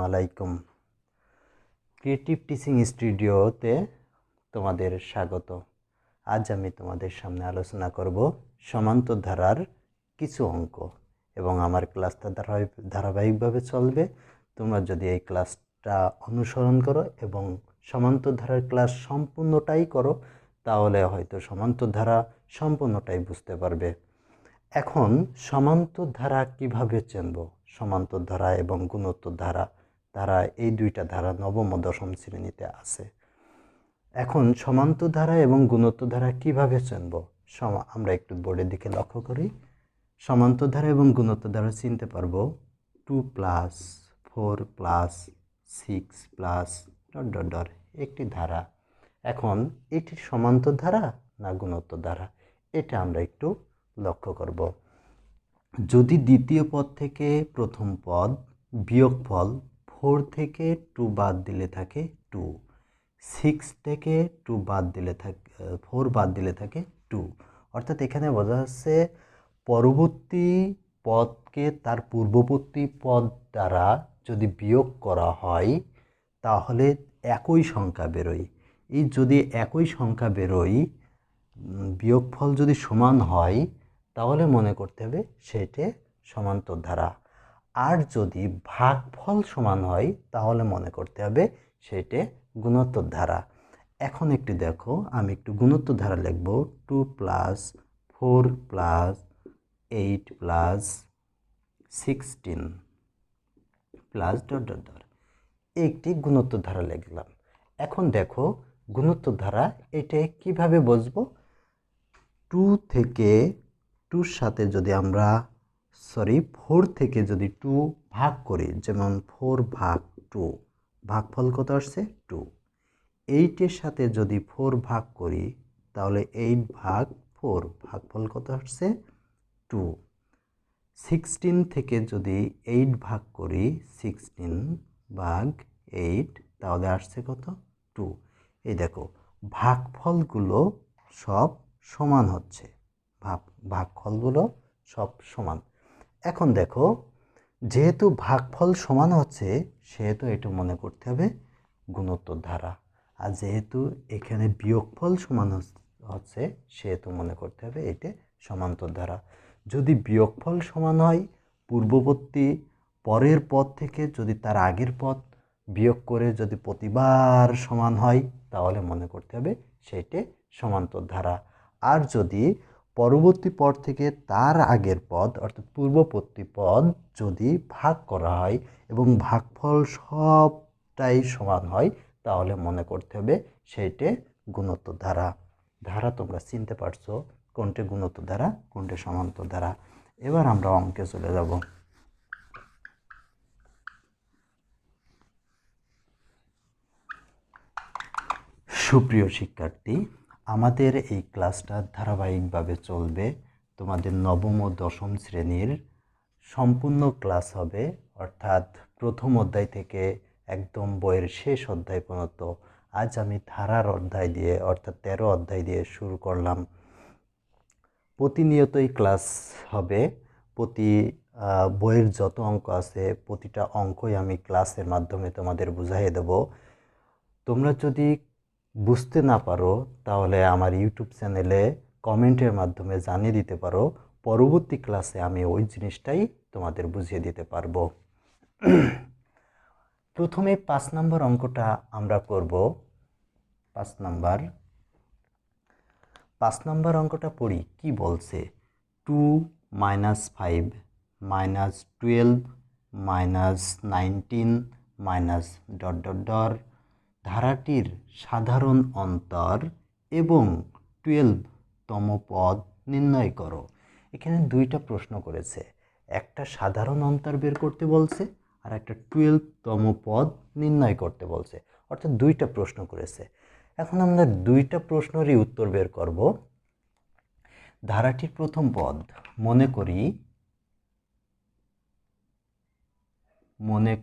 আলাইকুম। Creative teaching স্টুডিওতে তোমাদের স্বাগত। আজ আমি তোমাদের সামনে আলোচনা করব সমান্তর ধারার কিছু অঙ্ক এবং আমার ক্লাসটা ধারাবাহিকভাবে চলবে। তোমরা যদি এই ক্লাসটা অনুসরণ করো এবং সমান্তর ধারার ক্লাস সম্পূর্ণটাই করো তাহলে হয়তো সমান্তর ধারা সম্পূর্ণটাই বুঝতে পারবে। এখন সমান্তর ধারা কিভাবে চিনব? সমান্তর ধারা এবং গুণোত্তর ধারা এই দুইটা ধারা নবম ও দশম শ্রেণীতে আছে। এখন সমান্তর ধারা এবং গুণোত্তর ধারা কিভাবে চিনব? আমরা একটু বোর্ডের দিকে লক্ষ্য করি। সমান্তর ধারা এবং গুণোত্তর ধারা চিনতে পারবো 2 প্লাস 4 প্লাস 6 প্লাস ... একটি ধারা। এখন এটির সমান্তর ধারা না গুণোত্তর ধারা, এটা আমরা একটু লক্ষ্য করব। যদি দ্বিতীয় পদ থেকে প্রথম পদ বিয়োগফল 4 থেকে 2 বাদ দিলে থাকে 2, 6 থেকে 2 বাদ দিলে থাকে 4 বাদ দিলে থাকে 2। অর্থাৎ এখানে বোঝা যাচ্ছে পরবর্তী পদকে তার পূর্ববর্তী পদ দ্বারা যদি বিয়োগ করা হয় তাহলে একই সংখ্যা বেরোয়। এই যদি একই সংখ্যা বেরোয়, বিয়োগফল যদি সমান হয় তাহলে মনে করতে হবে সেটা সমান্তর ধারা। আর যদি ভাগফল সমান হয় তাহলে মনে করতে হবে সেটা গুণোত্তর ধারা। এখন একটু দেখো, আমি একটু গুণোত্তর ধারা লিখব। 2 প্লাস 4 প্লাস 8 প্লাস 16 প্লাস ... একটি গুণোত্তর ধারা লিখলাম। এখন দেখো গুণোত্তর ধারা এটা কিভাবে বুঝবো? 2 থেকে 2 সাথে যদি আমরা 4 থেকে যদি 2 ভাগ করি, যেমন 4 ভাগ 2, ভাগফল কত আসছে 2। 8 সাথে যদি 4 ভাগ করি তাহলে 8 ভাগ 4, ভাগফল কত আসছে 2। 16 থেকে যদি 8 ভাগ করি, 16 ভাগ 8, তাহলে আসছে কত 2। এই দেখো ভাগফলগুলো সব সমান হচ্ছে, ভাগফলগুলো সব সমান। এখন দেখো যেহেতু ভাগফল সমান হচ্ছে সেহেতু এটা মনে করতে হবে গুণোত্তর ধারা। আর যেহেতু এখানে বিয়োগফল সমান হচ্ছে সেহেতু মনে করতে হবে এটা সমান্তর ধারা। যদি বিয়োগফল সমান হয়, পূর্ববর্তী পরের পদ থেকে যদি তার আগের পদ বিয়োগ করে যদি প্রতিবার সমান হয় তাহলে মনে করতে হবে সেটা সমান্তর ধারা। আর যদি পরবর্তী পদ থেকে তার আগের পদ অর্থাৎ পূর্ববর্তী পদ যদি ভাগ করা হয় এবং ভাগফল সবটাই সমান হয় তাহলে মনে করতে হবে সেইটা গুণোত্তর ধারা। ধারা তোমরা চিনতে পারছো কোনটা গুণোত্তর ধারা কোনটা সমান্তর ধারা। এবার আমরা অঙ্কে চলে যাব। সুপ্রিয় শিক্ষার্থী, আমাদের এই ক্লাসটা ধারাবাহিকভাবে চলবে। তোমাদের নবম ও দশম শ্রেণীর সম্পূর্ণ ক্লাস হবে, অর্থাৎ প্রথম অধ্যায় থেকে একদম বইয়ের শেষ অধ্যায় পর্যন্ত। আজ আমি ধারার অধ্যায় দিয়ে অর্থাৎ 13 অধ্যায় দিয়ে শুরু করলাম। প্রতিনিয়তই ক্লাস হবে। বইয়ের যত অঙ্ক আছে প্রতিটা অঙ্কই আমি ক্লাসের মাধ্যমে তোমাদের বুঝাইয়ে দেব। তোমরা যদি বুঝতে না পারো তাহলে আমার ইউটিউব চ্যানেলে কমেন্টের মাধ্যমে জানিয়ে দিতে পারো। পরবর্তী ক্লাসে আমি ওই জিনিসটাই তোমাদের বুঝিয়ে দিতে পারবো। প্রথমে 5 নম্বর অঙ্কটা আমরা করব। 5 নম্বর অঙ্কটা পড়ি কি বলছে। 2 - 5 - 12 - 19 - ... ধারাটির সাধারণ অন্তর এবং 12তম পদ নির্ণয় করো। এখানে দুইটা প্রশ্ন করেছে, একটা সাধারণ অন্তর বের করতে বলছে আর একটা 12তম পদ নির্ণয় করতে বলছে, অর্থাৎ দুইটা প্রশ্ন করেছে। এখন আমরা দুইটা প্রশ্নেরই উত্তর বের করব। ধারাটির প্রথম পদ মনে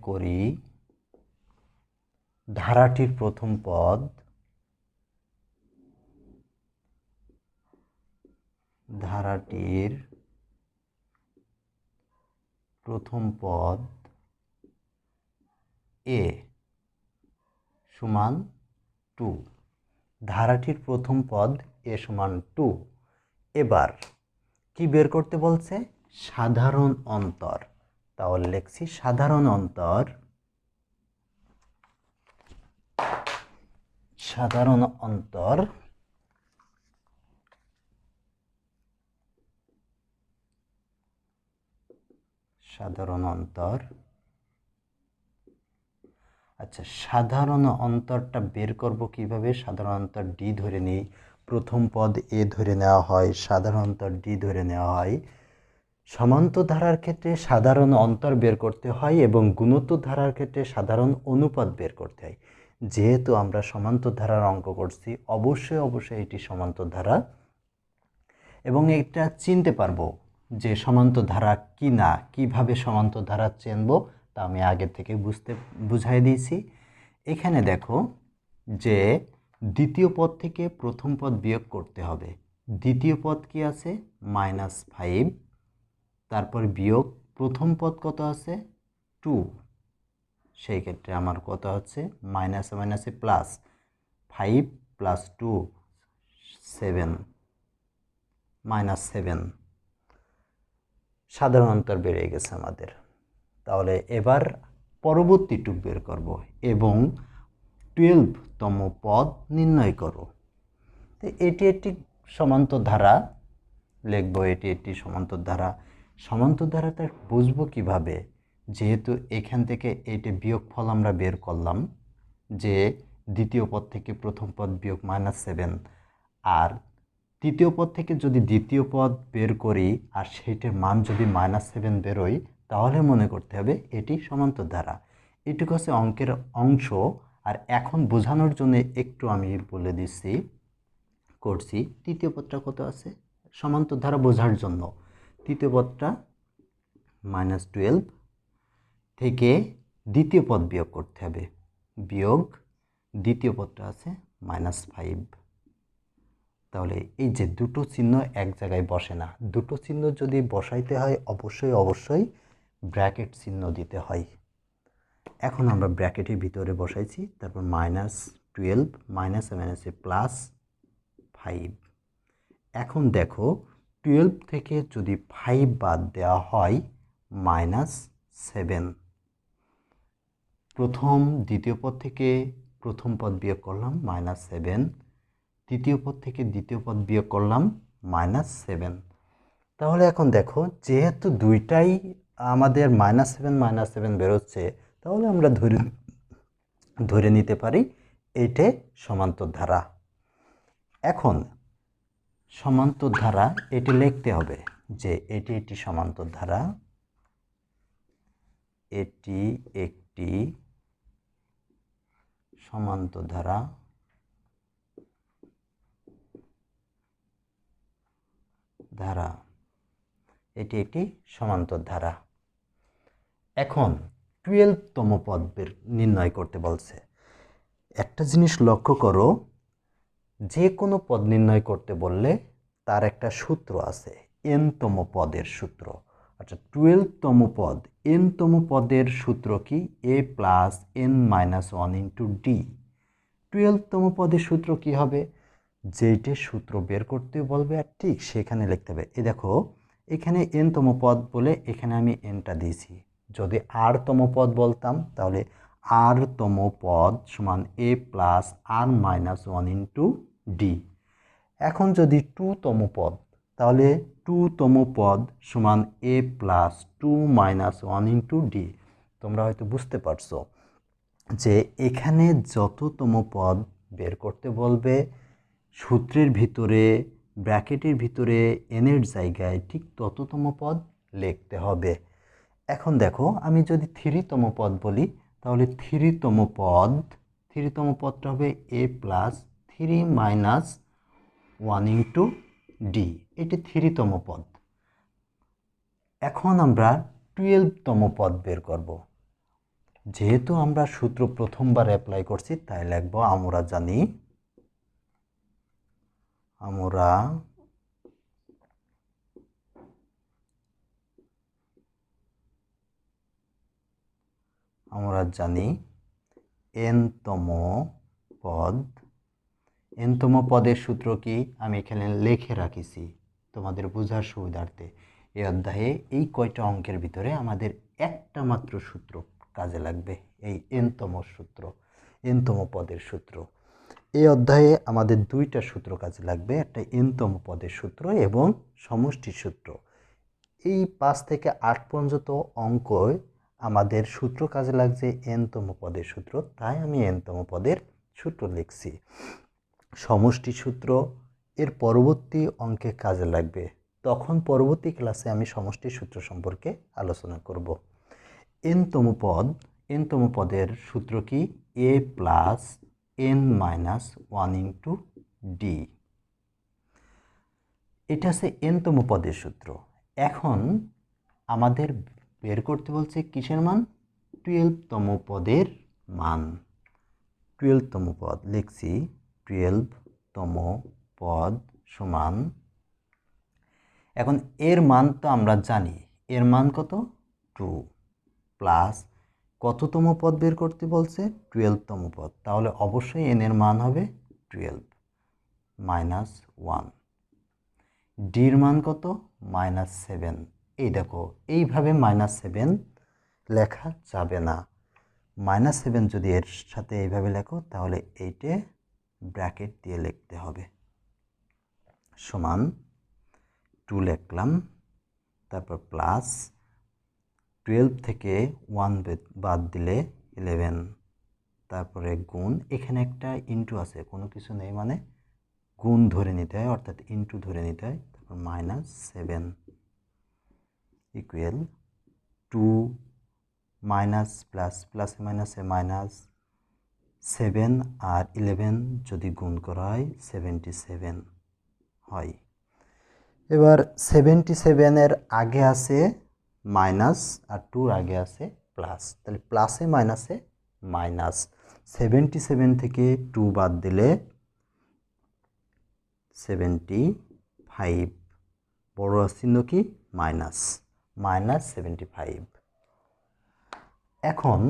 করি ধারাটির প্রথম পদ এ সমান 2, ধারাটির প্রথম পদ এ সমান 2। এবার কি বের করতে বলছে? সাধারণ অন্তর। তাহলে লিখছি সাধারণ অন্তর, সাধারণ অন্তর সাধারণ অন্তর। আচ্ছা, সাধারণ অন্তরটা বের করব কিভাবে? সাধারণ অন্তর ডি ধরে নিই, প্রথম পদ এ ধরে নেওয়া হয়, সাধারণ অন্তর ডি ধরে নেওয়া হয়। সমান্তর ধারার ক্ষেত্রে সাধারণ অন্তর বের করতে হয় এবং গুণোত্তর ধারার ক্ষেত্রে সাধারণ অনুপাত বের করতে হয়। যেহেতু আমরা সমান্তর ধারার অঙ্ক করছি, অবশ্যই এটি সমান্তর ধারা, এবং এটা চিনতে পারবো যে সমান্তর ধারা কি না, কিভাবে সমান্তর ধারা চিনব তা আমি আগে থেকে বুঝাই দিয়েছি। এখানে দেখো যে দ্বিতীয় পদ থেকে প্রথম পদ বিয়োগ করতে হবে। দ্বিতীয় পদ কি আছে? -5, তারপর বিয়োগ প্রথম পদ কত আছে? 2। সেই ক্ষেত্রে আমার কত হচ্ছে? মাইনাসে মাইনাসে প্লাস, 5 + 2 7, -7। সাধারণ অন্তর বেড়ে গেছে আমাদের। তাহলে এবার পরবর্তীটুক বের করব এবং 12তম পদ নির্ণয় করো। তো এটি একটি সমান্তর ধারা লিখব, এটি একটি সমান্তর ধারা। সমান্তর ধারাটা বুঝবো কিভাবে? যেহেতু এখান থেকে এটি বিয়োগফল আমরা বের করলাম যে দ্বিতীয় পদ থেকে প্রথম পদ বিয়োগ -7, আর তৃতীয় পদ থেকে যদি দ্বিতীয় পদ বের করি আর সেটার মান যদি -7 বেরোয়, তাহলে মনে করতে হবে এটি সমান্তর ধারা। এটুকু হচ্ছে অঙ্কের অংশ। আর এখন বোঝানোর জন্য একটু আমি বলে দিচ্ছি করছি, তৃতীয় পদটা কত আছে সমান্তর ধারা বোঝার জন্য। তৃতীয় পদটা -12 থেকে দ্বিতীয় পদ বিয়োগ করতে হবে, বিয়োগ দ্বিতীয় পদটা আছে -5। তাহলে এই যে দুটো চিহ্ন এক জায়গায় বসে না, দুটো চিহ্ন যদি বসাইতে হয় অবশ্যই ব্র্যাকেট চিহ্ন দিতে হয়। এখন আমরা ব্র্যাকেটের ভিতরে বসাইছি, তারপর -12 মাইনাসে মাইনাসে +5। এখন দেখো 12 থেকে যদি 5 বাদ দেওয়া হয় -7। দ্বিতীয় পদ থেকে প্রথম পদ বিয়োগ করলাম -7, তৃতীয় পদ থেকে দ্বিতীয় পদ বিয়োগ করলাম -7। তাহলে এখন দেখো যেহেতু দুইটাই আমাদের -7 বেরোচ্ছে, তাহলে আমরা ধরে নিতে পারি এইটা সমান্তর ধারা। এখন সমান্তর ধারা এটি লিখতে হবে যে এটি একটি সমান্তর ধারা, এটি একটি সমান্তর ধারা। এটি একটি সমান্তর ধারা। এখন 12তম পদ নির্ণয় করতে বলছে। একটা জিনিস লক্ষ্য করো, যে কোনো পদ নির্ণয় করতে বললে তার একটা সূত্র আছে, nতম পদের সূত্র। আচ্ছা, 12তম পদ, nতম পদের সূত্র কি? a + n-1 × d। 12তম পদের সূত্র কি হবে? যেইটা সূত্র বের করতে বলবে আর ঠিক সেখানে লিখতে হবে। এই দেখো এখানে nতম পদ বলে এখানে আমি nটা দিয়েছি। যদি rতম পদ বলতাম তাহলে rতম পদ সমান a + r-1 × d। এখন যদি 2তম পদ, তাহলে 2তম পদ সমান a + 2-1 × d। তোমরা হয়তো বুঝতে পারছো যে এখানে যততম পদ বের করতে বলবে সূত্রের ভিতরে ব্র্যাকেটের ভিতরে এনের জায়গায় ঠিক তততম পদ লিখতে হবে। এখন দেখো আমি যদি 3তম পদ বলি, তাহলে 3তম পদটা হবে a + 3-1 × d। এটি 3তম পদ। এখন আমরা 12তম পদ বের করব। যেহেতু আমরা সূত্র প্রথমবার অ্যাপ্লাই করছি তাই লিখব আমরা জানি এনতম পদ। এনতম পদের সূত্র কি আমি এখানে লিখে রাখিছি তোমাদের বোঝার সুবিধার্থে। এই অধ্যায়ে এই কয়টা অঙ্কের ভিতরে আমাদের একটা মাত্র সূত্র কাজে লাগবে, এই এনতম সূত্র, এনতম পদের সূত্র। এই অধ্যায়ে আমাদের দুইটা সূত্র কাজে লাগবে, একটা এনতম পদের সূত্র এবং সমষ্টি সূত্র। এই 5 থেকে 8 পর্যন্ত অঙ্কয় আমাদের সূত্র কাজে লাগছে এনতম পদের সূত্র, তাই আমি এনতম পদের সূত্র লিখছি। সমষ্টি সূত্র এর পরবর্তী অঙ্কে কাজে লাগবে, তখন পরবর্তী ক্লাসে আমি সমষ্টি সূত্র সম্পর্কে আলোচনা করব। এনতম পদের সূত্র কি? a plus n minus 1 into D. এটা হচ্ছে এনতম পদের সূত্র। এখন আমাদের বের করতে বলছে কিসের মান? 12তম পদের মান। 12তম পদ লিখছি, 12তম পদ সমান, এখন এর মান তো আমরা জানি, এর মান কত? 2 প্লাস কততম পদ বের করতে বলছে? 12তম পদ, তাহলে অবশ্যই n এর মান হবে 12 মাইনাস 1। ডির মান কত? -7। এই দেখো, এইভাবে -7 লেখা যাবে না। -7 যদি এর সাথে এইভাবে লেখো তাহলে এইটে ব্র্যাকেট দিয়ে লিখতে হবে, সমান 2 লিখলাম, তারপর প্লাস 12 থেকে 1 বাদ দিলে 11, তারপরে গুণ, এখানে একটা ইন্টু আছে, কোনো কিছু নেই মানে গুণ ধরে নিতে হয়, অর্থাৎ ইন্টু ধরে নিতে হয়, তারপর -7 ইকুয়াল 2 মাইনাস প্লাস, প্লাসে মাইনাসে মাইনাস, 7 আর 11 যদি গুণ করা হয় 77 হয়। এবার 77 এর আগে আছে মাইনাস আর 2 আগে আছে প্লাস, তাহলে প্লাসে মাইনাসে মাইনাস, 77 থেকে 2 বাদ দিলে 75, বড় চিহ্ন কি? মাইনাস, -75। এখন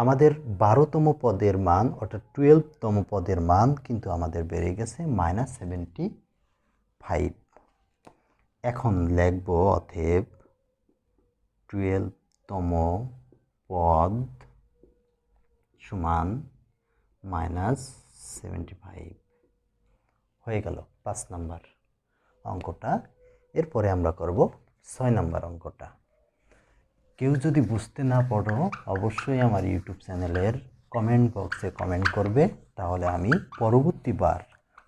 আমাদের 12তম পদের মান অর্থাৎ 12তম পদের মান কিন্তু আমাদের বেড়ে গেছে -75। এখন লিখব অতএব 12তম পদ সমান -75 হয়ে গেল 5 নম্বর অঙ্কটা। এরপরে আমরা করব 6 নম্বর অঙ্কটা। কেউ যদি বুঝতে না পারো অবশ্যই আমার ইউটিউব চ্যানেলের কমেন্ট বক্সে কমেন্ট করবে, তাহলে আমি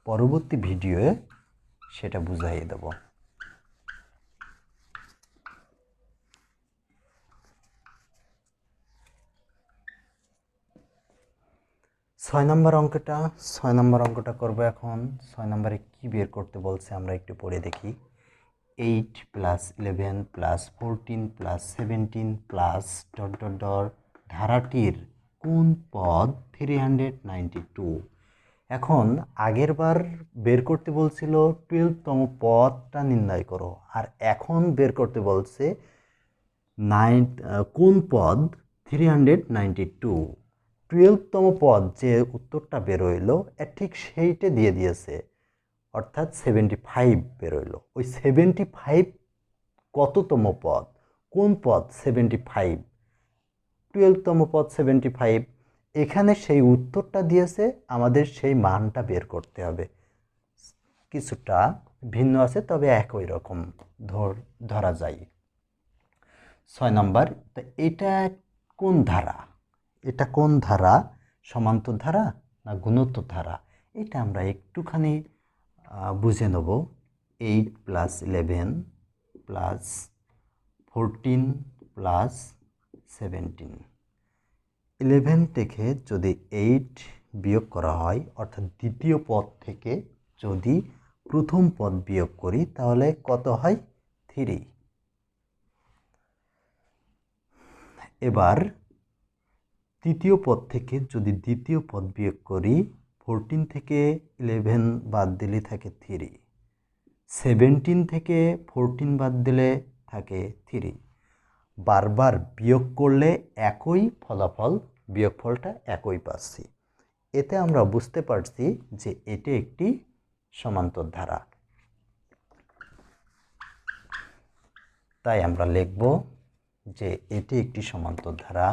পরবর্তী ভিডিওয়ে সেটা বুঝাইয়ে দেব। ছয় নম্বর অঙ্কটা করব এখন। 6 নম্বরে কি বের করতে বলছে আমরা একটু পড়ে দেখি। 8 প্লাস 11 প্লাস 14 প্লাস 17 প্লাস ... ধারাটির কোন পদ 392? এখন আগের বার বের করতে বলছিল 12তম পদটা নির্ণয় করো, আর এখন বের করতে বলছে কোন পদ 392। 12তম পদ যে উত্তরটা বেরোইল ঠিক সেইটা দিয়ে দিয়েছে, অর্থাৎ 75 বেরোইল। ওই 75 কততম পদ? কোন পদ 75? 12তম পদ 75, এখানে সেই উত্তরটা দিয়েছে, আমাদের সেই মানটা বের করতে হবে। কিছুটা ভিন্ন আছে, তবে একই রকম ধরা যায়। 6 নম্বর, তো এটা কোন ধারা? সমান্তর ধারা না গুণোত্তর ধারা? এটা আমরা একটুখানি বুঝে নেব। 8 প্লাস 11 প্লাস 14 প্লাস 17, 11 থেকে যদি 8 বিয়োগ করা হয়, অর্থাৎ দ্বিতীয় পদ থেকে যদি প্রথম পদ বিয়োগ করি তাহলে কত হয়? 3। এবার তৃতীয় পদ থেকে যদি দ্বিতীয় পদ বিয়োগ করি, 14 থেকে 11 বাদ দিলে থাকে 3, 17 থেকে 14 বাদ দিলে থাকে 3। বারবার বিয়োগ করলে একই ফলাফল বিয়োগফলটা একই পাচ্ছি। এতে আমরা বুঝতে পারছি যে এটি একটি সমান্তর ধারা। তাই আমরা লিখব যে এটি একটি সমান্তর ধারা,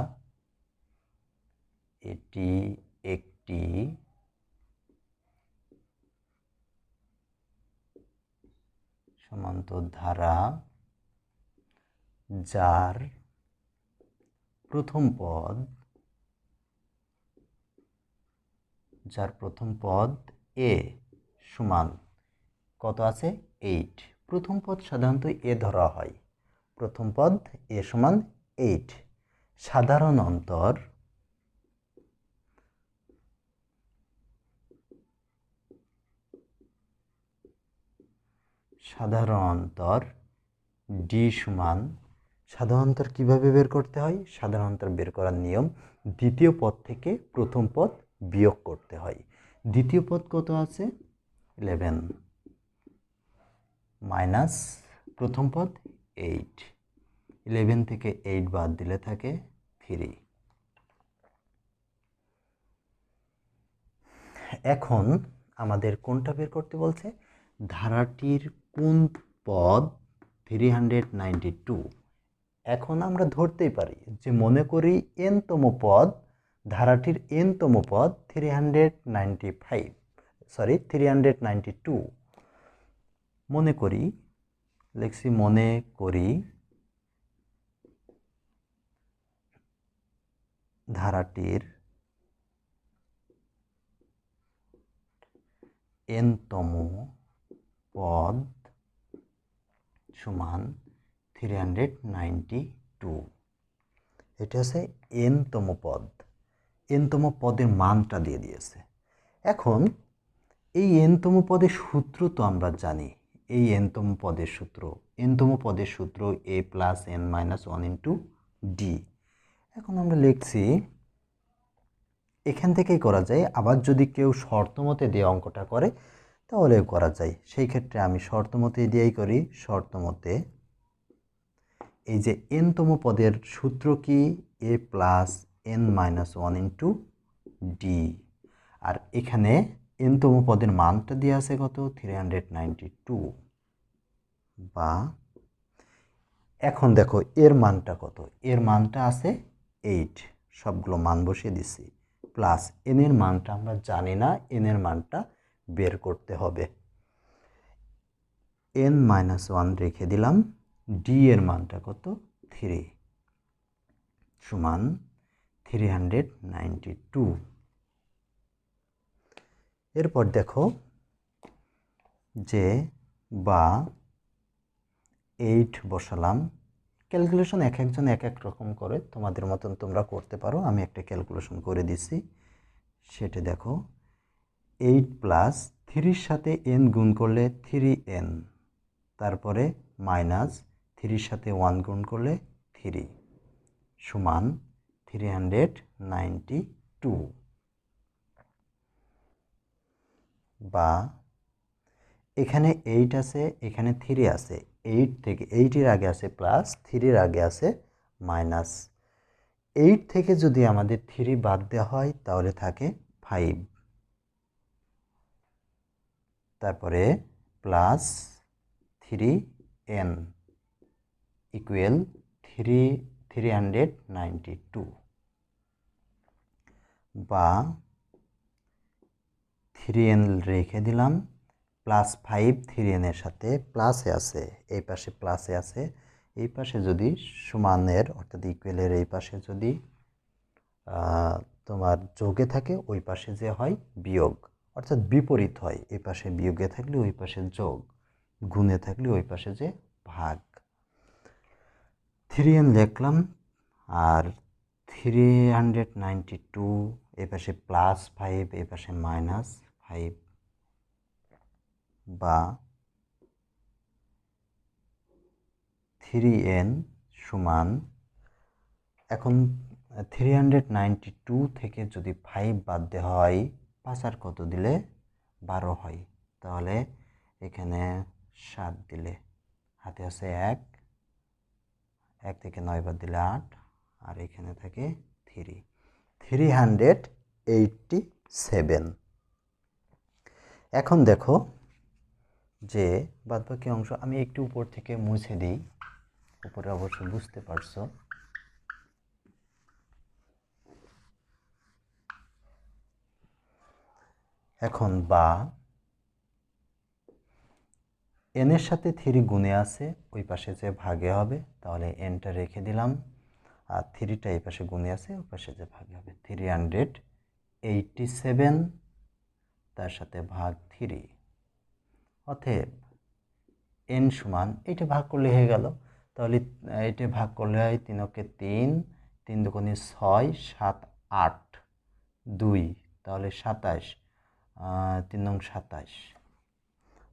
এটি একটি সমান্তর ধারা যার প্রথম পদ এ সমান কত আছে 8। প্রথম পদ সাধারণত এ ধরা হয়, প্রথম পদ এ সমান 8। সাধারণ অন্তর ডি সমান, সাধারণ অন্তর কিভাবে বের করতে হয়? সাধারণ অন্তর বের করার নিয়ম, দ্বিতীয় পদ থেকে প্রথম পদ বিয়োগ করতে হয়। দ্বিতীয় পদ কত আছে 11 মাইনাস প্রথম পদ 8, 11 থেকে 8 বাদ দিলে থাকে 3। এখন আমাদের কোনটা বের করতে বলছে? ধারাটির কোন পদ 392। এখন আমরা ধরতেই পারি যে মনে করি n-তম পদ, ধারাটির n-তম পদ 392। মনে করি, লিখছি মনে করি ধারাটির n-তম পদ সমান 392। এটা হচ্ছে n-তম পদ। n-তম পদের মানটা দিয়ে দিয়েছে। এখন এই n-তম পদের সূত্র তো আমরা জানি, এই n-তম পদের সূত্র a plus n minus 1 into D. এখন আমরা লিখছি, এখান থেকেই করা যায়। আবার যদি কেউ শর্তমতে দিয়ে অঙ্কটা করে তাহলেও করা যায়, সেই ক্ষেত্রে আমি শর্তমতে দিয়েই করি। শর্তমতে এই যে n-তম পদের সূত্র কি? a plus n minus 1 into D. আর এখানে n-তম পদের মানটা দিয়ে আছে কত? 392। বা এখন দেখো এর মানটা কত? এর মানটা আছে 8, সবগুলো মান বসিয়ে দিছি। প্লাস n এর মানটা আমরা জানি না, n এর মানটা বের করতে হবে। n মাইনাস 1 রেখে দিলাম, ডি এর মানটা কত? 3 সমান 392। এরপর দেখো যে বা 8 বসালাম। ক্যালকুলেশন এক একজন এক এক রকম করে, তোমাদের মতন তোমরা করতে পারো। আমি একটা ক্যালকুলেশন করে দিছি, সেটা দেখো। 8 প্লাস 3-র সাথে n গুণ করলে 3n, তারপরে মাইনাস 3-র সাথে 1 গুণ করলে 3 সমান 392। বা এখানে 8 আছে, এখানে 3 আছে, 8 থেকে 8-এর আগে আছে প্লাস, 3-এর আগে আছে মাইনাস। 8 থেকে যদি আমাদের 3 বাদ দেওয়া হয় তাহলে থাকে 5, তারপরে প্লাস 3n ইকুয়াল 392। বা 3n রেখে দিলাম, প্লাস 5 3n এর সাথে প্লাসে আছে, এই পাশে প্লাসে আছে, এই পাশে যদি সমানের অর্থাৎ ইকুয়ালের এই পাশে যদি তোমার যোগে থাকে, ওই পাশে যে হয় বিয়োগ, অর্থাৎ বিপরীত হয়। এই পাশে বিয়োগে থাকলে ওই পাশে যোগ, গুণে থাকলে ওই পাশে যে ভাগ। 3n লিখলাম, আর 392 এই পাশে প্লাস 5, এই পাশে মাইনাস 5। বা 3n সমান, এখন 392 থেকে যদি 5 বাদ দেওয়া হয়, 5 আর কত দিলে 12 হয়, তাহলে এখানে 7 দিলে হাতে আছে 1, 1 থেকে 9 বাদ দিলে 8, আর এখানে থাকে 3। 387। এখন দেখো যে বাদবাকি অংশ আমি একটু উপর থেকে মুছে দিই, উপরে অবশ্য বুঝতে পারছো। এখন বা n এর সাথে 3 গুণে আছে, ওই পাশে যে ভাগে হবে, তাহলে nটা রেখে দিলাম, আর 3টা এই পাশে গুণে আছে, ওই পাশে যে ভাগে হবে। 387 তার সাথে ভাগ 3, অতএব n সমান, এটা ভাগ করলে হয়ে গেল। তাহলে এটা ভাগ করলে হয় 3 × 3, 3 দুগুণে 6, 7 8 2, তাহলে 27, 3 নং 27,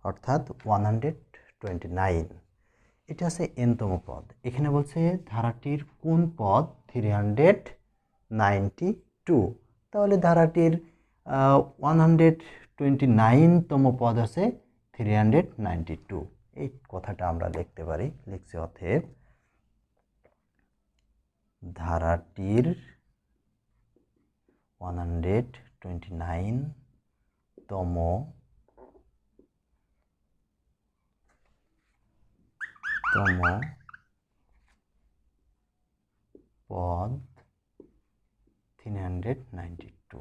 অর্থাৎ 129। এটা আছে nতম পদ। এখানে বলছে ধারাটির কোন পদ 392, তাহলে ধারাটির 129তম পদ আছে 392। এই কথাটা আমরা লিখতে পারি, লিখছি অতএব ধারাটির 129তম পদ 392।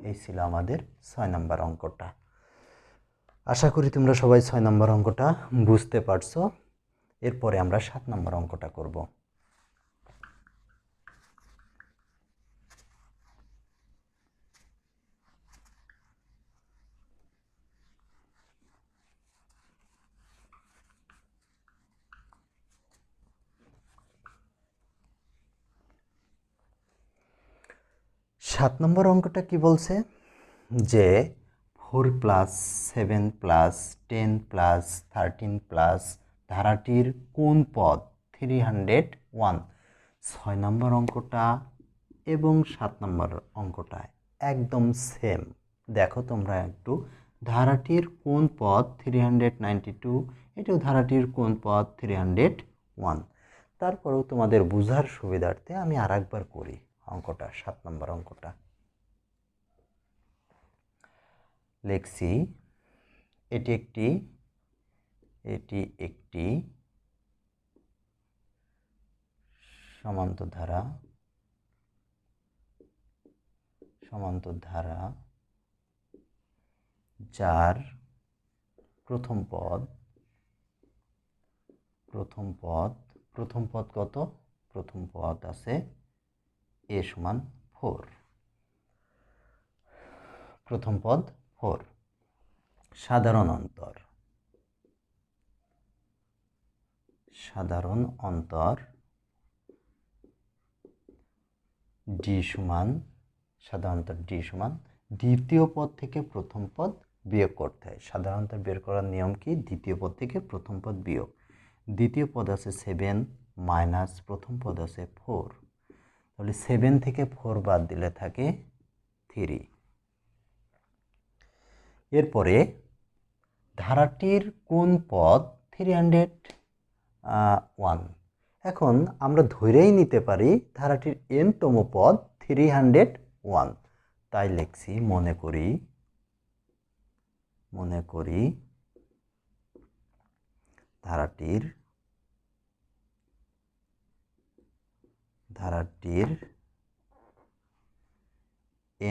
এই ছিল আমাদের 6 নম্বর অঙ্কটা। আশা করি তোমরা সবাই 6 নম্বর অঙ্কটা বুঝতে পারছো। এরপরে আমরা 7 নম্বর অঙ্কটা করব। সাত নম্বর অঙ্কটা কি বলছে যে 4 + 7 + 10 + 13 প্লাস ধারাটির কোন পদ 301। 6 নম্বর অঙ্কটা এবং 7 নম্বর অঙ্কটা একদম সেম। দেখো তোমরা একটু, ধারাটির কোন পদ 392, এটাও ধারাটির কোন পদ 301। তারপরেও তোমাদের বোঝার সুবিধার্থে আমি আরেকবার করি অঙ্কটা, 7 নম্বর অঙ্কটা লিখছি। এটি একটি সমান্তর ধারা যার প্রথম পদ কত? প্রথম পদ আছে a = 4, প্রথম পদ 4। সাধারণ অন্তর d সমান দ্বিতীয় পদ থেকে প্রথম পদ বিয়োগ করতে হয়। সাধারণ অন্তর বের করার নিয়ম কি? দ্বিতীয় পদ থেকে প্রথম পদ বিয়োগ। দ্বিতীয় পদ আছে 7 মাইনাস প্রথম পদ আছে 4, তাহলে 7 থেকে 4 বাদ দিলে থাকে 3। এরপরে ধারাটির কোন পদ 301। এখন আমরা ধরেই নিতে পারি ধারাটির nতম পদ 301। তাই লিখছি মনে করি ধারাটির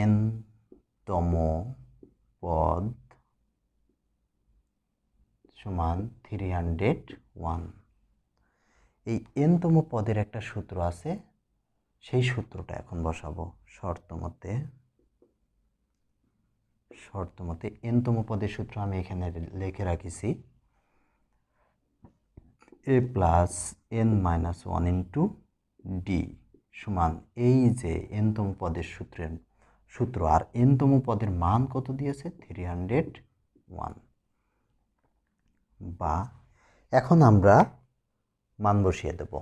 nতম পদ সমান 301। এই nতম পদের একটা সূত্র আছে, সেই সূত্রটা এখন বসাবো। শর্ত মতে nতম পদের সূত্র আমি এখানে লিখে রাখিছি, a + n - 1 * d সমান, এই যে nতম পদের সূত্র, আর nতম পদের মান কত দিয়েছে? 301। বা এখন আমরা মান বসিয়ে দেব।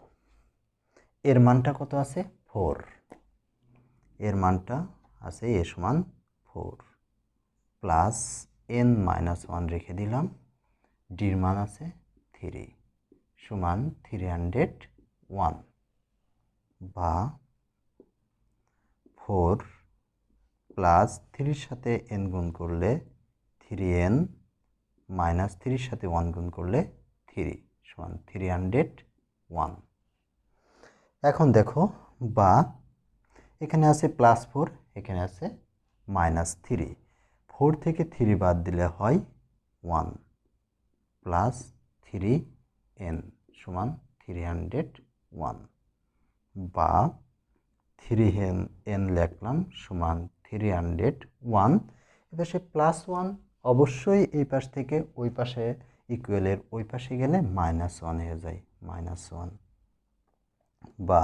এর মানটা কত আছে? 4। এর মানটা আছে a = 4 প্লাস n - 1 রেখে দিলাম, ডির মান আছে 3 সমান 301। বা 4 প্লাস 3-র সাথে n গুণ করলে 3n মাইনাস 3-র সাথে 1 গুণ করলে 3 সমান 301। এখন দেখো বা এখানে আছে +4, এখানে আছে -3, 4 থেকে 3 বাদ দিলে হয় 1 প্লাস 3n সমান 301 বা 3n লিখলাম সমান 301। এবার সে +1 অবশ্যই এই পাশ থেকে ওই পাশে ইকুয়ালের ওই পাশে গেলে -1 হয়ে যায়, -1 বা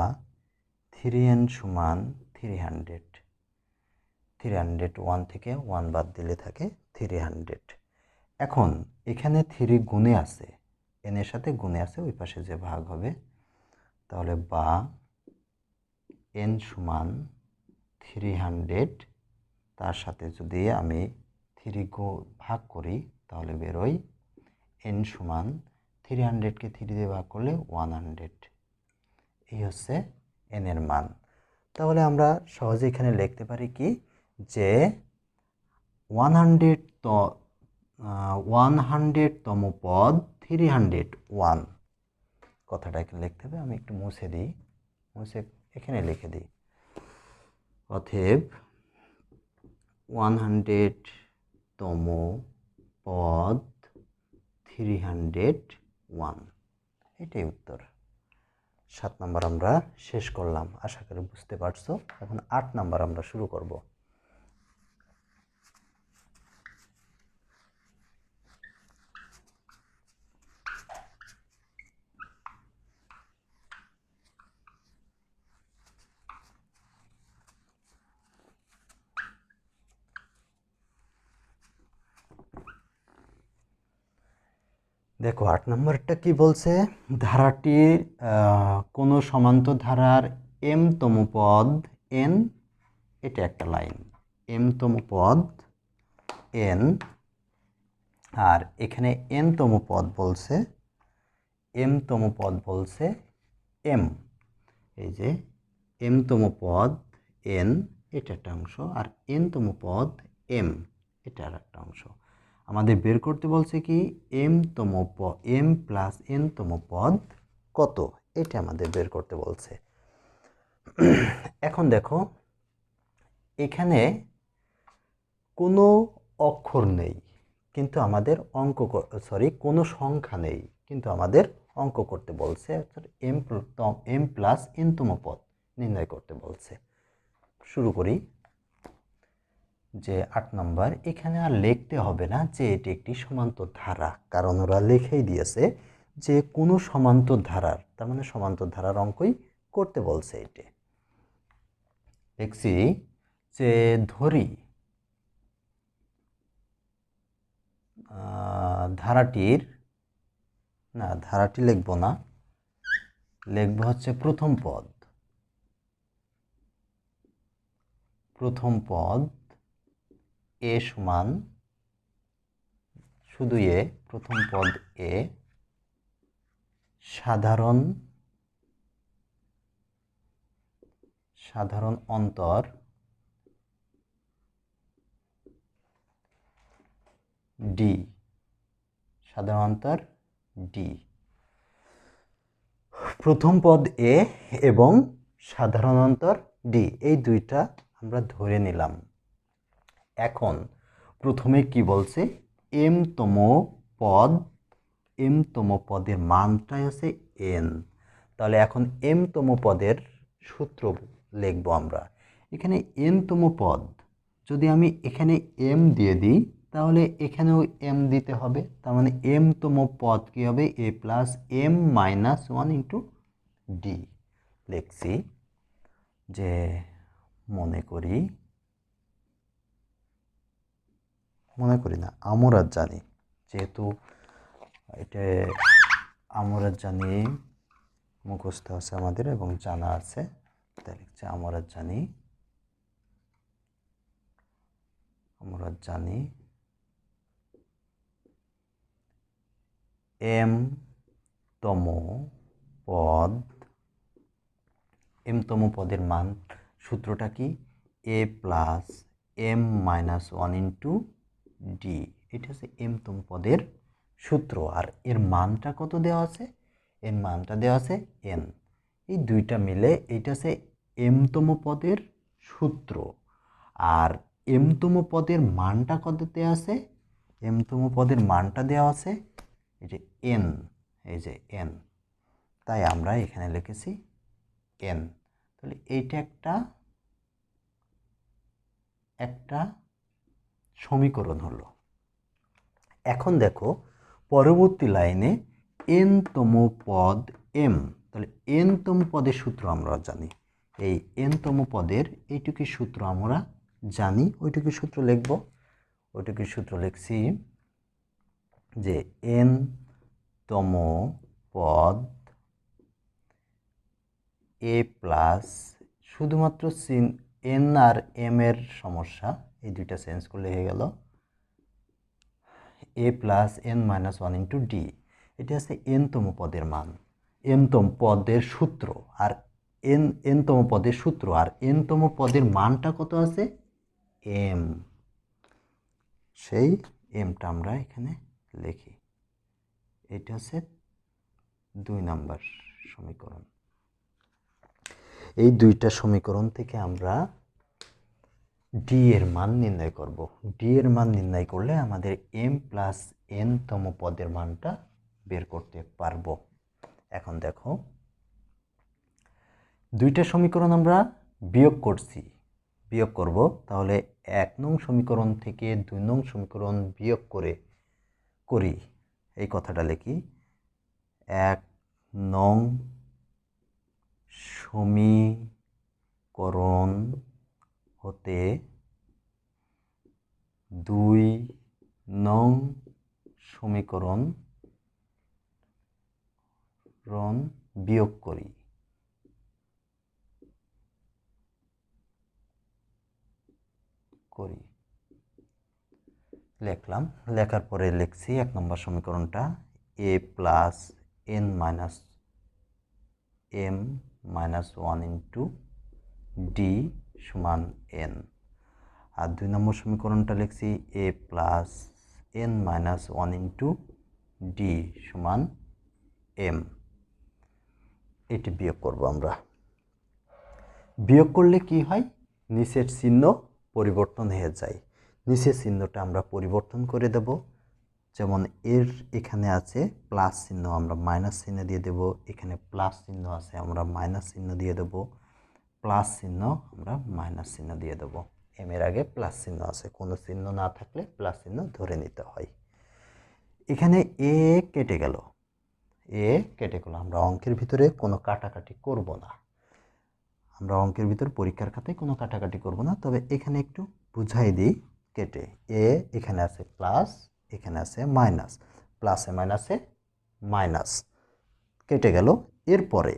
3n সমান 300, 301 থেকে 1 বাদ দিলে থাকে 300। এখন এখানে 3 গুণে আছে, n এর সাথে গুণে আছে, ওই পাশে যে ভাগ হবে, তাহলে বা n সমান 300, তার সাথে যদি আমি 3 ভাগ করি তাহলে বেরোয় n সমান 300-কে 3 দিয়ে ভাগ করলে 100। এই হচ্ছে n এর মান। তাহলে আমরা সহজে এখানে লিখতে পারি কি যে 100তম পদ 301, কথাটা এখানে লিখতে হবে। আমি একটু মুছে দিই, মুছে এখানে লিখে দিই। অতএব 100তম পদ 301, এটাই উত্তর। 7 নম্বর আমরা শেষ করলাম, আশা করি বুঝতে পারছো। এখন 8 নম্বর আমরা শুরু করব। দেখো 8 নম্বরটা কি বলছে, ধারাটির কোনো সমান্তর ধারার m-তম পদ n, এটা একটা লাইন, m-তম পদ n, আর এখানে n-তম পদ বলছে, m-তম পদ বলছে m, এই যে m-তম পদ n, এটা একটা অংশ, আর n-তম পদ m, এটা আর একটা অংশ। আমাদের বের করতে বলছে কি m-তম পদ, m প্লাস n-তম পদ কত, এটা আমাদের বের করতে বলছে। এখন দেখো এখানে কোনো অক্ষর নেই কিন্তু আমাদের অঙ্ক, কোনো সংখ্যা নেই কিন্তু আমাদের অঙ্ক করতে বলছে, অর্থাৎ m প্লাস n-তম পদ নির্ণয় করতে বলছে। শুরু করি। যে 8 নম্বর, এখানে আর লিখতে হবে না যে এটি একটি সমান্তর ধারা, কারণ ওরা লিখেই দিয়েছে যে কোনো সমান্তর ধারার, তার মানে সমান্তর ধারার অঙ্কই করতে বলছে। এটি লিখছি যে ধরি ধারাটির, না ধারাটি লিখব না, লিখব হচ্ছে প্রথম পদ, প্রথম পদ a সমান, শুধু a, প্রথম পদ a, সাধারণ অন্তর d, সাধারণ অন্তর d, প্রথম পদ a এবং সাধারণ অন্তর d, এই দুইটা আমরা ধরে নিলাম। এখন প্রথমে কি বলছে, m-তম পদ, m-তম পদের মানটাই আছে n। তাহলে এখন m-তম পদের সূত্র লিখব আমরা। এখানে n-তম পদ যদি আমি এখানে m দিয়ে দিই তাহলে এখানেও m দিতে হবে, তার মানে m-তম পদ কি হবে, a plus m minus 1 into d। লিখছি যে মনে করি না, আমরা জানি, যেহেতু এটা আমরা জানি মুখস্থ আছে আমাদের এবং জানা আছে, তাই লিখছি আমরা জানি m-তম পদ, m-তম পদের মান, সূত্রটা কি, a plus M minus one into D. এটা হচ্ছে এমতম পদের সূত্র। আর এর মানটা কত দেওয়া আছে? এর মানটা দেওয়া আছে এন। এই দুইটা মিলে এইটা হচ্ছে এমতম পদের সূত্র। আর এমতম পদের মানটা কত দেওয়া আছে? এমতম পদের মানটা দেওয়া আছে এই যে এন, এই যে এন। তাই আমরা এখানে লিখেছি এন। তাহলে এইটা একটা সমীকরণ হলো। এখন দেখো পরবর্তী লাইনে এনতম পদ এম। তাহলে এনতম পদের সূত্র আমরা জানি। এই এনতম পদের এইটুকু সূত্র আমরা জানি, ওইটুকু সূত্র লিখব। ওইটুকু সূত্র লিখছি যে এনতম পদ এ প্লাস, শুধুমাত্র এন আর এম এর সমস্যা, এই দুইটা চেঞ্জ করলে হয়ে গেল A plus N minus one into D. এটা হচ্ছে এনতম পদের মান, এনতম পদের সূত্র। আর এনতম পদের সূত্র আর এনতম পদের মানটা কত আছে? এম। সেই এমটা আমরা এখানে লিখি। এটা হচ্ছে 2 নম্বর সমীকরণ। এই দুইটা সমীকরণ থেকে আমরা ডি এর মান নির্ণয় করব। ডি এর মান নির্ণয় করলে আমাদের এম প্লাস এন তম পদের মানটা বের করতে পারবো। এখন দেখো দুইটা সমীকরণ আমরা বিয়োগ করব। তাহলে 1 নং সমীকরণ থেকে 2 নং সমীকরণ বিয়োগ করি এই কথাটা লিখি। 1 নং সমীকরণ হতে 2 নং সমীকরণ বিয়োগ করি। লিখলাম। লেখার পরে লিখছি 1 নম্বর সমীকরণটা A plus N minus M minus one into D সমান এন। আর 2 নম্বর সমীকরণটা লিখছি A plus N minus one into D সমান এম। এটি বিয়োগ করব আমরা। বিয়োগ করলে কি হয়? নিচের চিহ্ন পরিবর্তন হয়ে যায়। নিচের চিহ্নটা আমরা পরিবর্তন করে দেব। যেমন এর এখানে আছে প্লাস চিহ্ন, আমরা মাইনাস চিহ্ন দিয়ে দেব। এখানে প্লাস চিহ্ন আছে, আমরা মাইনাস চিহ্ন দিয়ে দেব। প্লাস চিহ্ন আমরা মাইনাস চিহ্ন দিয়ে দেব। এম এর আগে প্লাস চিহ্ন আছে, কোনো চিহ্ন না থাকলে প্লাস চিহ্ন ধরে নিতে হয়। এখানে এ কেটে গেল, আমরা অঙ্কের ভিতরে কোনো কাটাকাটি করব না। আমরা অঙ্কের ভিতর পরীক্ষার খাতায় কোনো কাটাকাটি করব না। তবে এখানে একটু বুঝাই দিই কেটে। এ এখানে আছে প্লাস, এখানে আছে মাইনাস, প্লাসে মাইনাসে মাইনাস কেটে গেল। এরপরে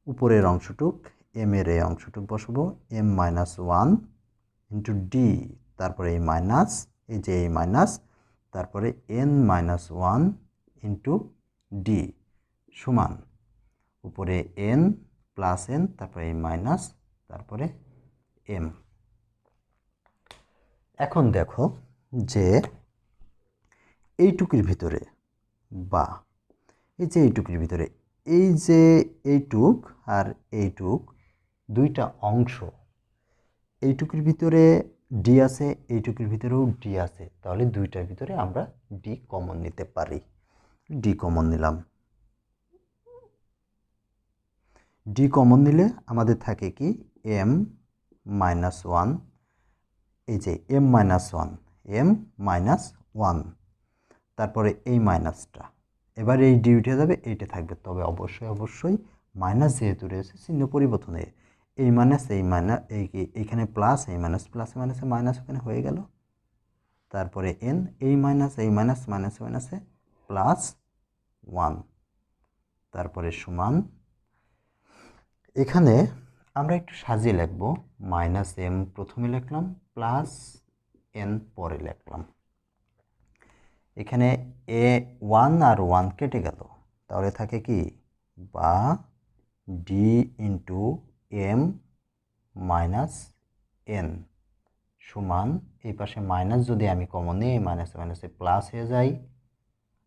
উপরের অংশটুক এম এর এই অংশটুক বসাবো, M minus one into D, তারপরে এই মাইনাস, এই যে এই মাইনাস, তারপরে N minus one into D সমান উপরে এন প্লাস এন, তারপরে এই মাইনাস, তারপরে এম। এখন দেখো যে এইটুকুর ভিতরে বা এই যে এইটুকুর ভিতরে এই যে এইটুক আর এইটুক দুইটা অংশ, এইটুকুর ভিতরে ডি আছে, এইটুকুর ভিতরেও ডি আছে। তাহলে দুইটার ভিতরে আমরা ডি কমন নিতে পারি। ডি কমন নিলাম। ডি কমন নিলে আমাদের থাকে কি এম মাইনাস ওয়ান, এই যে এম মাইনাস ওয়ান, তারপরে এই মাইনাসটা, এবার এই ডি উঠে যাবে, এইটা থাকবে। তবে অবশ্যই মাইনাস যেহেতু রয়েছে চিহ্ন পরিবর্তন হয়ে এই মাইনাস এইখানে প্লাস, এই মাইনাস প্লাসে মাইনাসে মাইনাস ওখানে হয়ে গেল। তারপরে এন এই মাইনাস মাইনাসে প্লাস ওয়ান, তারপরে সমান। এখানে আমরা একটু সাজিয়ে লিখব, মাইনাস এম প্রথমে লিখলাম, প্লাস এন পরে লিখলাম। এখানে এ ওয়ান আর ওয়ান কেটে গেল, তাহলে থাকে কি বা D into M minus N সমান এই পাশে মাইনাস যদি আমি কমন নিই, এই মাইনাসে মাইনাসে প্লাস হয়ে যায়,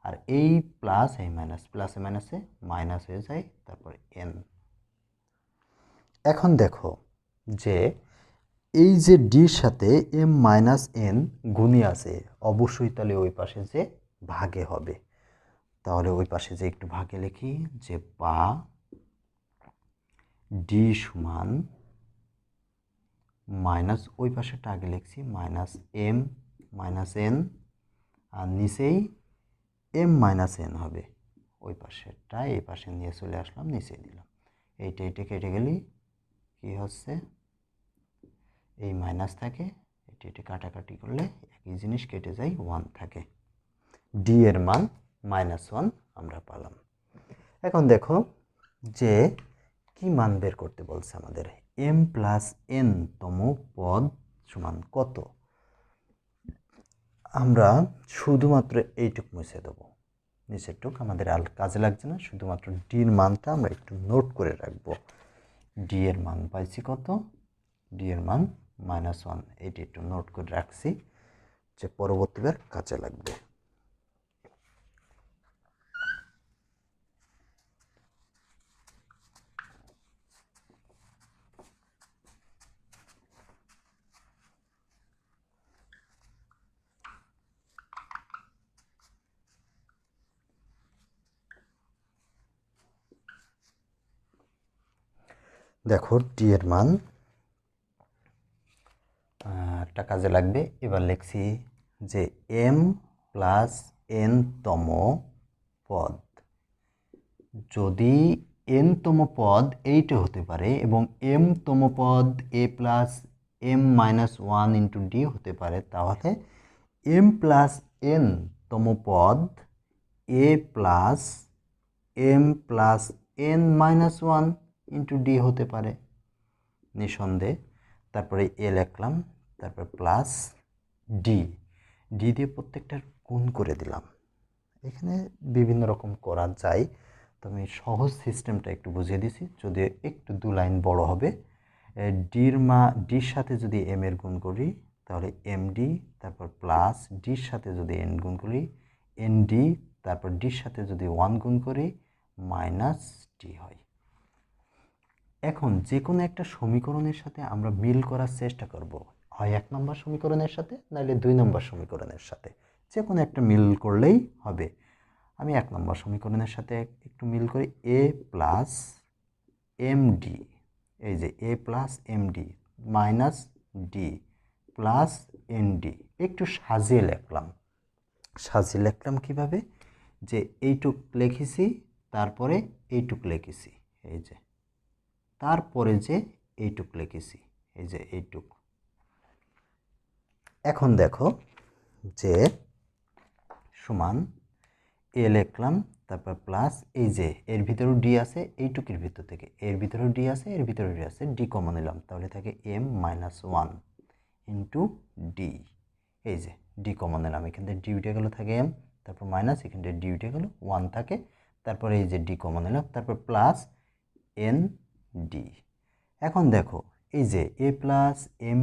আর এই প্লাস এই মাইনাস প্লাসে মাইনাসে মাইনাস হয়ে যায়, তারপর এন। এখন দেখো যে এই যে ডির সাথে এম মাইনাস এন গুণী আছে, অবশ্যই তাহলে ওই পাশে যে ভাগে হবে। তাহলে ওই পাশে যে একটু ভাগে লিখি যে বা ডি সমান মাইনাস, ওই পাশেটা আগে লিখছি মাইনাস এম মাইনাস এন, আর নিচেই এম মাইনাস এন হবে। ওই পাশেরটা এই পাশে নিয়ে চলে আসলাম, নিচে দিলাম। এইটা কেটে গেলেই কি হচ্ছে, এই মাইনাস থাকে, এটা কাটাকাটি করলে একই জিনিস কেটে যায়, 1 থাকে। ডি এর মান -1 আমরা পেলাম। এখন দেখো যে কি মান বের করতে বলছে আমাদের, এম প্লাস এন তম পদ সমান কত। আমরা শুধুমাত্র এইটুক মুছে দেবো, নিচেরটুক আমাদের আর কাজে লাগছে না, শুধুমাত্র ডির মানটা আমরা একটু নোট করে রাখবো। ডি এর মান পাইছি কত, ডি এর মান -1, এটি একটু নোট করে রাখছি যে পরবর্তীবার কাজে লাগবে। দেখো ডি এর মান একটা কাজে লাগবে। এবার লিখছি যে এম প্লাস এন তম পদ, যদি এন তম পদ এইটা হতে পারে এবং এম তম পদ A plus M -1 into D হতে পারে, তাহলে এম প্লাস এন তম পদ A plus M plus N -1 into D হতে পারে নিঃসন্দেহে। তারপরে এ লিখলাম, তারপর প্লাস ডি, ডি দিয়ে প্রত্যেকটার গুণ করে দিলাম। এখানে বিভিন্ন রকম করা যায়, তো আমি সহজ সিস্টেমটা একটু বুঝিয়ে দিছি, যদি একটু 2 লাইন বড় হবে। ডির সাথে যদি এম এর গুণ করি তাহলে এম ডি, তারপর প্লাস ডির সাথে যদি এন গুণ করি এন ডি, তারপর ডির সাথে যদি 1 গুণ করি মাইনাস ডি হয়। এখন যে কোনো একটা সমীকরণের সাথে আমরা মিল করার চেষ্টা করব, হয় 1 নম্বর সমীকরণের সাথে, নাহলে 2 নম্বর সমীকরণের সাথে, যে কোনো একটা মিল করলেই হবে। আমি 1 নম্বর সমীকরণের সাথে একটু মিল করি, এ প্লাস এম ডি, এই যে A plus M D minus D plus N D, একটু সাজিয়ে লিখলাম কীভাবে, যে এইটুক লিখেছি, তারপরে এইটুক লিখেছি, এই যে তারপরে যে এইটুক লিখেছি, এই যে এইটুক। এখন দেখো যে সমান এ লিখলাম, তারপর প্লাস এই যে এর ভিতরেও ডি আছে, এইটুকের ভিতর থেকে এর ভিতরেও ডি আছে, এর ভিতরেও ডি আছে, ডি কমন নিলাম, তাহলে থাকে এম -1 ইন্টু ডি। এই যে ডি কমন নিলাম, এখান থেকে ডি উঠে গেল, থাকে এম, তারপর মাইনাস, এখান থেকে ডি উঠে গেল, 1 থাকে, তারপরে এই যে ডি কমন নিলাম, তারপর প্লাস এন ডি। এখন দেখো এই যে A plus M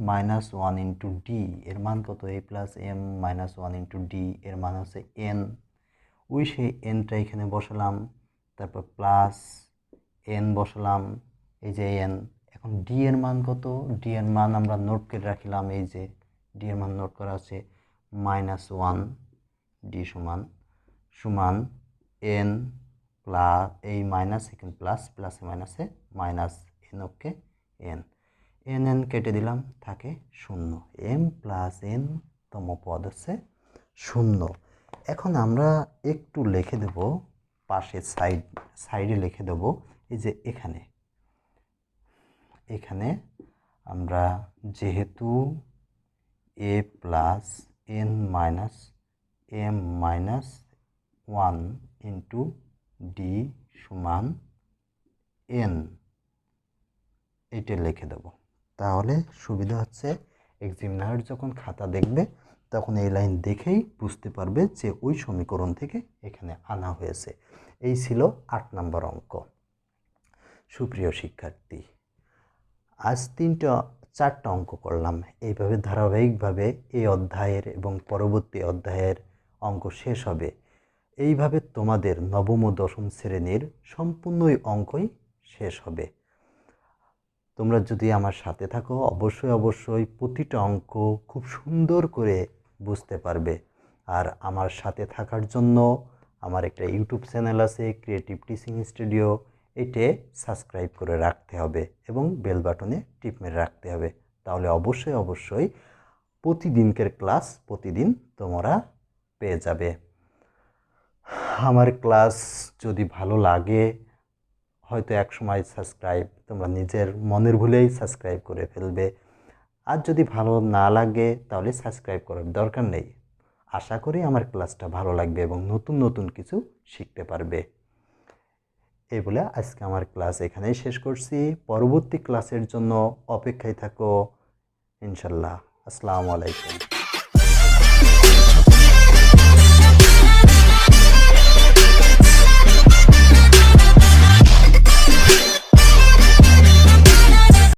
-1 into D এর মান কত, এ প্লাস এম -1 ইন্টু ডি এর মান হচ্ছে এন, ওই সেই এনটা এখানে বসালাম, তারপর প্লাস এন বসালাম, এই যে এন। এখন ডি এর মান কত, ডি এর মান আমরা নোট করে রাখলাম, এই যে ডি এর মান নোট করা আছে -1, ডি সমান এন প্লাস এই মাইনাস, এখানে প্লাস, প্লাসে মাইনাসে মাইনাস এন, ওকে এন, এন কেটে দিলাম, থাকে 0। এম প্লাস এন তম পদ হচ্ছে 0। এখন আমরা একটু লিখে দেব, পাশে সাইডে লিখে দেব, এই যে এখানে আমরা যেহেতু A plus N minus M -1 into D সমান এন, এটা লিখে দেব, তাহলে সুবিধা হচ্ছে এক্সামিনার যখন খাতা দেখবে তখন এই লাইন দেখেই বুঝতে পারবে যে ওই সমীকরণ থেকে এখানে আনা হয়েছে। এই ছিল 8 নম্বর অঙ্ক। সুপ্রিয় শিক্ষার্থী, আজ 4টা অঙ্ক করলাম। এইভাবে ধারাবাহিকভাবে এই অধ্যায়ের এবং পরবর্তী অধ্যায়ের অঙ্ক শেষ হবে। এইভাবে তোমাদের নবম ও দশম শ্রেণীর সম্পূর্ণই অঙ্কই শেষ হবে। তোমরা যদি আমার সাথে থাকো অবশ্যই প্রতিটা অঙ্ক খুব সুন্দর করে বুঝতে পারবে। আর আমার সাথে থাকার জন্য আমার একটা ইউটিউব চ্যানেল আছে ক্রিয়েটিভ টিচিং স্টুডিও, এটে সাবস্ক্রাইব করে রাখতে হবে এবং বেল বাটনে টিপ মেরে রাখতে হবে। তাহলে অবশ্যই প্রতিদিনকার ক্লাস প্রতিদিন তোমরা পেয়ে যাবে। আমার ক্লাস যদি ভালো লাগে হয়তো এক সময় সাবস্ক্রাইব তোমরা নিজের মনের ভুলেই সাবস্ক্রাইব করে ফেলবে। আর যদি ভালো না লাগে তাহলে সাবস্ক্রাইব করার দরকার নেই। আশা করি আমার ক্লাসটা ভালো লাগবে এবং নতুন কিছু শিখতে পারবে। এই বলে আজকে আমার ক্লাস এখানেই শেষ করছি। পরবর্তী ক্লাসের জন্য অপেক্ষায় থাকো ইনশাল্লাহ। আসসালামু আলাইকুম।